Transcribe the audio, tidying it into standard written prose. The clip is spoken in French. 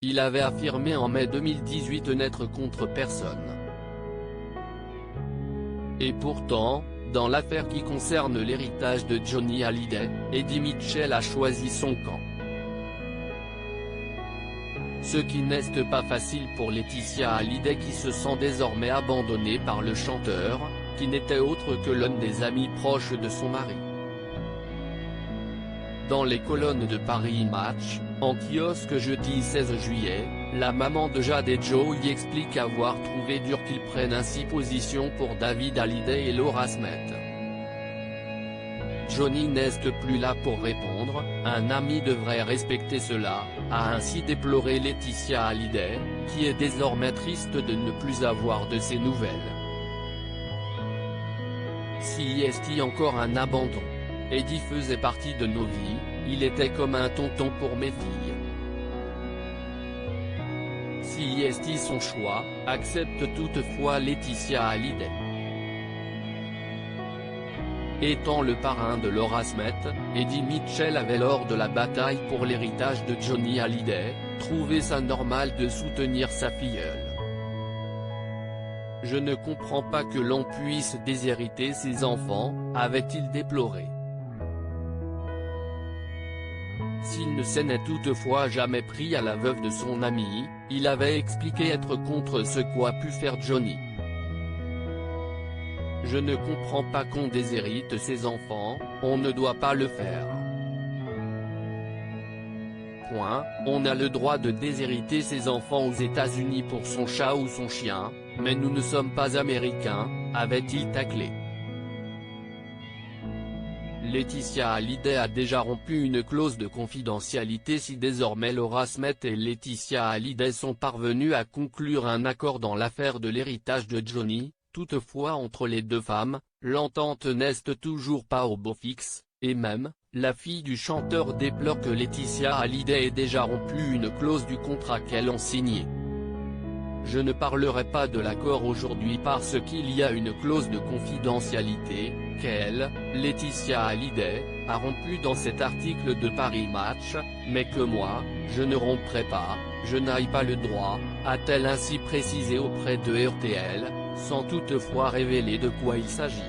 Il avait affirmé en mai 2018 n'être contre personne. Et pourtant, dans l'affaire qui concerne l'héritage de Johnny Hallyday, Eddie Mitchell a choisi son camp. Ce qui n'est pas facile pour Laetitia Hallyday qui se sent désormais abandonnée par le chanteur, qui n'était autre que l'un des amis proches de son mari. Dans les colonnes de Paris Match, en kiosque jeudi 16 juillet, la maman de Jade et Joe y explique avoir trouvé dur qu'ils prennent ainsi position pour David Hallyday et Laura Smith. Johnny n'est plus là pour répondre, un ami devrait respecter cela, a ainsi déploré Laetitia Hallyday, qui est désormais triste de ne plus avoir de ses nouvelles. Si est encore un abandon. Eddie faisait partie de nos vies, il était comme un tonton pour mes filles. Si est son choix, accepte toutefois Laetitia Hallyday. Étant le parrain de Laura Smith, Eddie Mitchell avait lors de la bataille pour l'héritage de Johnny Hallyday, trouvé ça normal de soutenir sa filleule. Je ne comprends pas que l'on puisse déshériter ses enfants, avait-il déploré. S'il ne s'en est toutefois jamais pris à la veuve de son ami, il avait expliqué être contre ce qu'a pu faire Johnny. Je ne comprends pas qu'on déshérite ses enfants, on ne doit pas le faire. On a le droit de déshériter ses enfants aux États-Unis pour son chat ou son chien, mais nous ne sommes pas américains, avait-il taclé. Laetitia Hallyday a déjà rompu une clause de confidentialité si désormais Laura Smith et Laetitia Hallyday sont parvenus à conclure un accord dans l'affaire de l'héritage de Johnny. Toutefois entre les deux femmes, l'entente n'est toujours pas au beau fixe, et même, la fille du chanteur déplore que Laetitia Hallyday ait déjà rompu une clause du contrat qu'elles ont signé. Je ne parlerai pas de l'accord aujourd'hui parce qu'il y a une clause de confidentialité, qu'elle, Laetitia Hallyday, a rompu dans cet article de Paris Match, mais que moi, je ne romprai pas, je n'ai pas le droit, a-t-elle ainsi précisé auprès de RTL, sans toutefois révéler de quoi il s'agit.